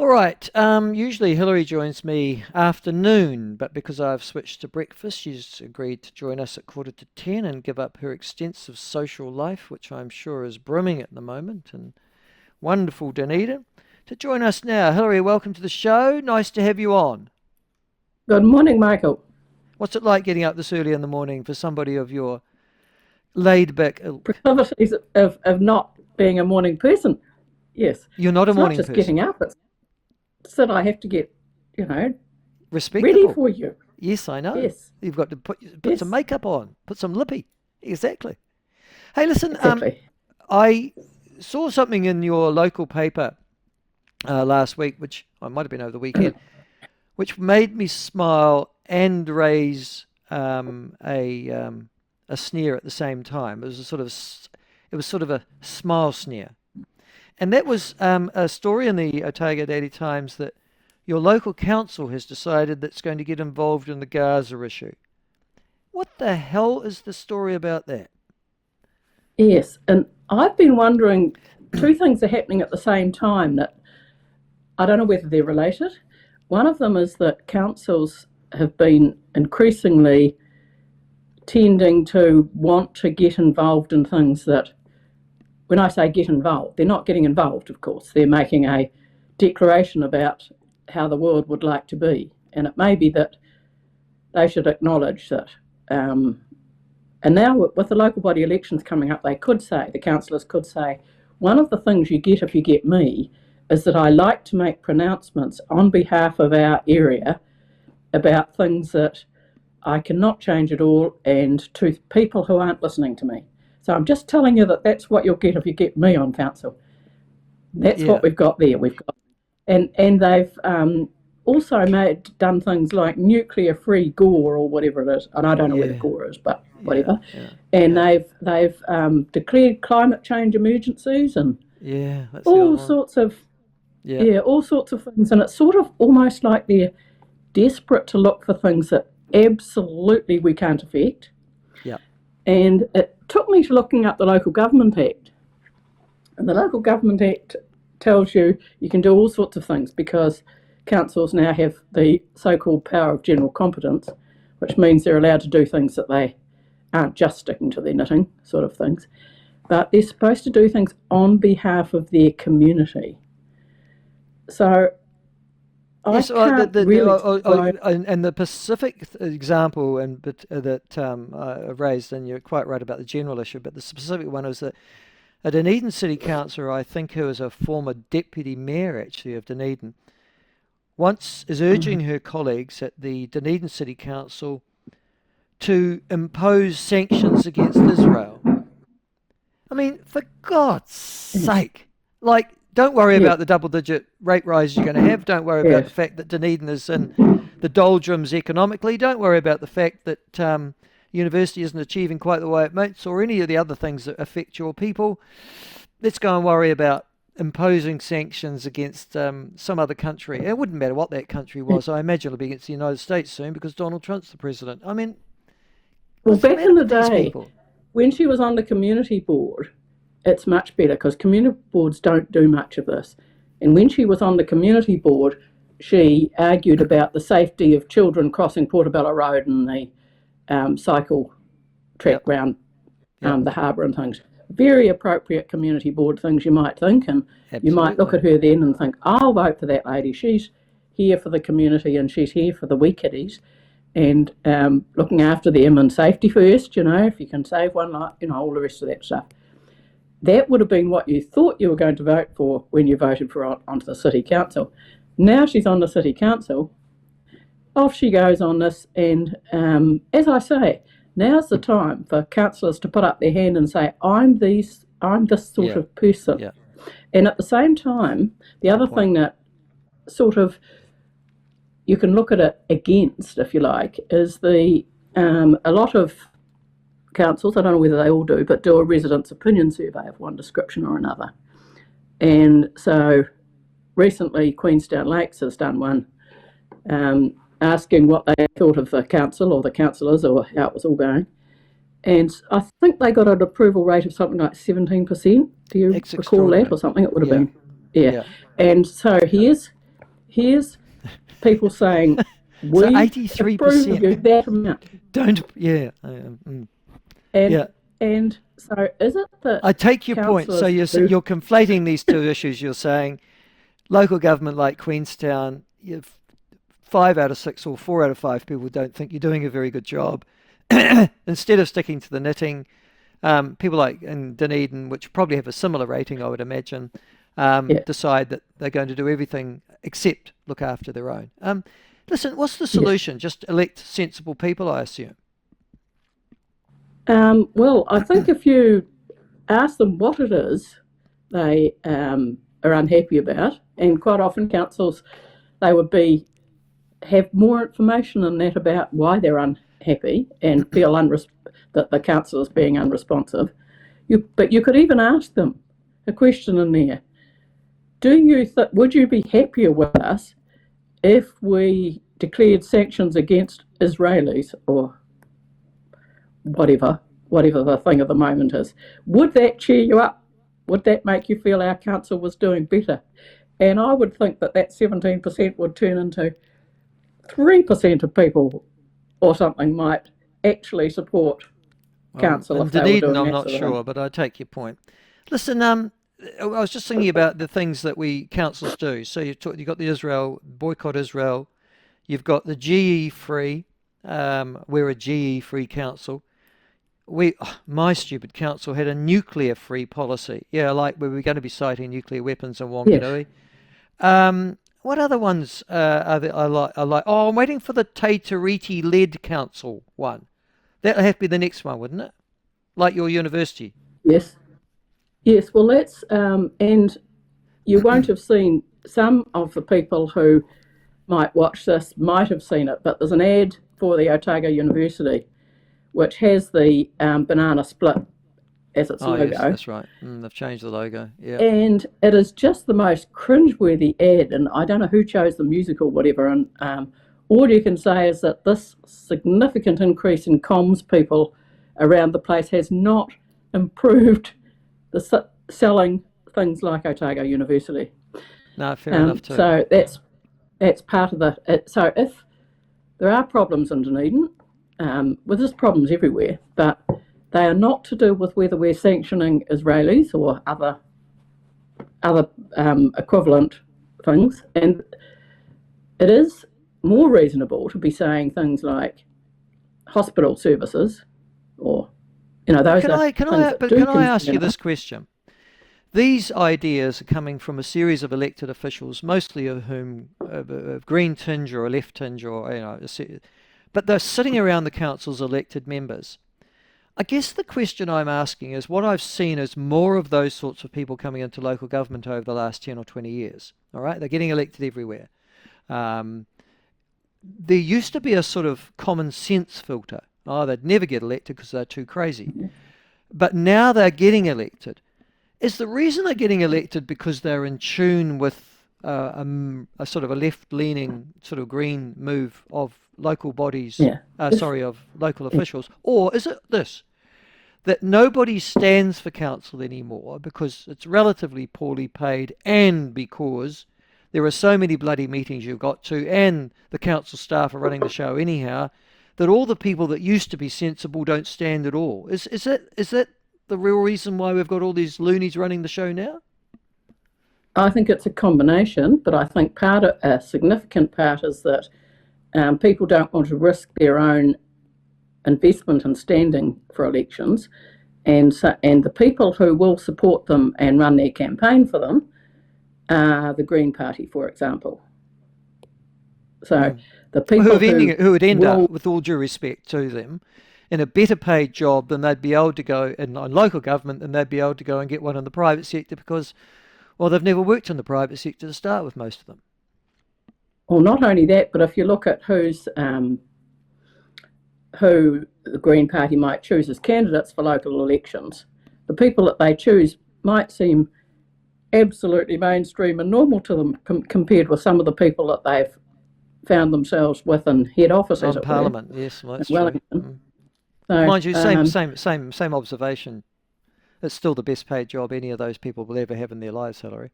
All right. Usually Hilary joins me afternoon, but because I've switched to breakfast, she's agreed to join us at 9:45 and give up her extensive social life, which I'm sure is brimming at the moment. And wonderful Dunedin to join us now. Hilary, welcome to the show. Nice to have you on. Good morning, Michael. What's it like getting up this early in the morning for somebody of your laid-back ilk? Proclivities of not being a morning person. Yes. You're not a It's not morning just person. getting up, it's that I have to get, ready Respectable. for you. Yes, I know. Yes. You've got to put Yes. some makeup on, put some lippy. Exactly. Hey, listen, Exactly. I saw something in your local paper last week, which I might have been over the weekend, which made me smile and raise a sneer at the same time. It was sort of a smile sneer, and that was a story in the Otago Daily Times that your local council has decided that's going to get involved in the Gaza issue. What the hell is the story about that? Yes. And I've been wondering, two things are happening at the same time that I don't know whether they're related. One of them is that councils have been increasingly tending to want to get involved in things that, when I say get involved, they're not getting involved, of course. They're making a declaration about how the world would like to be. And it may be that they should acknowledge that. And now with the local body elections coming up, the councillors could say, one of the things you get if you get me is that I like to make pronouncements on behalf of our area about things that I cannot change at all and to people who aren't listening to me. So I'm just telling you that that's what you'll get if you get me on council. That's Yeah. what we've got there. And they've also done things like nuclear-free Gore or whatever it is, and I don't know where the Yeah. Gore is, but whatever. Yeah. And Yeah. they've declared climate change emergencies and Yeah. That's the all old one. sorts of Yeah. all sorts of things. And it's sort of almost like they're desperate to look for things that absolutely we can't affect. Yeah. And it took me to looking up the Local Government Act. And the Local Government Act tells you can do all sorts of things because councils now have the so-called power of general competence, which means they're allowed to do things that they aren't just sticking to their knitting sort of things. But they're supposed to do things on behalf of their community. So I Yes, can't really and the Pacific example that I raised, and you're quite right about the general issue, but the specific one was that a Dunedin City Councillor, I think who is a former deputy mayor actually of Dunedin, once is urging her colleagues at the Dunedin City Council to impose sanctions against Israel. I mean, for God's sake, like, don't worry about the double-digit rate rise you're going to have. Don't worry about the fact that Dunedin is in the doldrums economically. Don't worry about the fact that university isn't achieving quite the way it might, or any of the other things that affect your people. Let's go and worry about imposing sanctions against some other country. It wouldn't matter what that country was. I imagine it'll be against the United States soon because Donald Trump's the president. I mean, Well, what's the back matter in the with these day, people? when she was on the community board, it's much better because community boards don't do much of this. And when she was on the community board, she argued about the safety of children crossing Portobello Road and the cycle track Yep. round Yep. the harbour and things. Very appropriate community board things, you might think. And you might look Absolutely. at her then and think, I'll vote for that lady. She's here for the community and she's here for the wee kiddies and looking after them and safety first, if you can save one life, all the rest of that stuff. That would have been what you thought you were going to vote for when you voted for onto the city council. Now she's on the city council, off she goes on this, and as I say, now's the time for councillors to put up their hand and say, I'm this sort Yeah. of person. Yeah. And at the same time, the other point. thing that sort of you can look at it against, if you like, is a lot of councils, I don't know whether they all do, but do a residents' opinion survey of one description or another. And so recently Queenstown Lakes has done one asking what they thought of the council or the councillors or how it was all going. And I think they got an approval rate of something like 17%. Do you It's recall that extraordinary. or something? It would have Yeah. been. Yeah. Yeah. And so here's here's people saying, So we approve of you 83% that amount. don't, yeah. And Yeah, and so is it that I take your point. So councillors who, you're conflating these two issues. You're saying local government like Queenstown, 5 out of 6 or 4 out of 5 people don't think you're doing a very good job. Instead of sticking to the knitting, people like in Dunedin, which probably have a similar rating, I would imagine, yeah, decide that they're going to do everything except look after their own. Listen, what's the yes. solution? Just elect sensible people, I assume. Well, I think if you ask them what it is they are unhappy about, and quite often councils, they would have more information than that about why they're unhappy and feel that the council is being unresponsive. But you could even ask them a question in there. Would you be happier with us if we declared sanctions against Israelis or whatever the thing at the moment is? Would that cheer you up? Would that make you feel our council was doing better? And I would think that 17% would turn into 3% of people or something might actually support council In if they were Dunedin, doing I'm that not sort of thing. sure, but I take your point. Listen, I was just thinking about the things that we councils do. So you've got the Israel, boycott Israel. You've got the GE free. We're a GE free council. My stupid council had a nuclear free policy. Yeah, like we were going to be siting nuclear weapons in Yes, Wanganui. What other ones are there? I like. Oh, I'm waiting for the Te Tiriti led council one. That'll have to be the next one, wouldn't it? Like your university. yes, yes. Well, and you won't have seen some of the people who might watch this might have seen it, but there's an ad for the Otago University which has the banana split as its Oh yes, logo. that's right. They've changed the logo. Yeah. And it is just the most cringeworthy ad, and I don't know who chose the music or whatever. And all you can say is that this significant increase in comms people around the place has not improved the selling things like Otago University. No, fair enough too. So that's part of So if there are problems in Dunedin, well, there's problems everywhere, but they are not to do with whether we're sanctioning Israelis or other equivalent things. And it is more reasonable to be saying things like hospital services, or those are things that do Can I ask concern you us. this question? These ideas are coming from a series of elected officials, mostly of whom a green tinge or a left tinge, or but they're sitting around the council's elected members. I guess the question I'm asking is what I've seen is more of those sorts of people coming into local government over the last 10 or 20 years. All right, they're getting elected everywhere. There used to be a sort of common sense filter. Oh, they'd never get elected because they're too crazy. But now they're getting elected. Is the reason they're getting elected because they're in tune with a sort of a left-leaning sort of green move of local bodies, Yeah. of local officials, or is it this, that nobody stands for council anymore because it's relatively poorly paid and because there are so many bloody meetings you've got to and the council staff are running the show anyhow, that all the people that used to be sensible don't stand at all? Is that the real reason why we've got all these loonies running the show now? I think it's a combination, but I think a significant part is that people don't want to risk their own investment and standing for elections, and the people who will support them and run their campaign for them are the Green Party, for example. So the people who would end will, up, with all due respect to them, in a better paid job than they'd be able to go in local government than they'd be able to go and get one in the private sector because, well, they've never worked in the private sector to start with, most of them. well, not only that, but if you look at who the Green Party might choose as candidates for local elections, the people that they choose might seem absolutely mainstream and normal to them compared with some of the people that they've found themselves with in head office, as On it Parliament, were, yes, well, in that's Wellington. true. So, Mind you, same observation. It's still the best paid job any of those people will ever have in their lives, Hilary.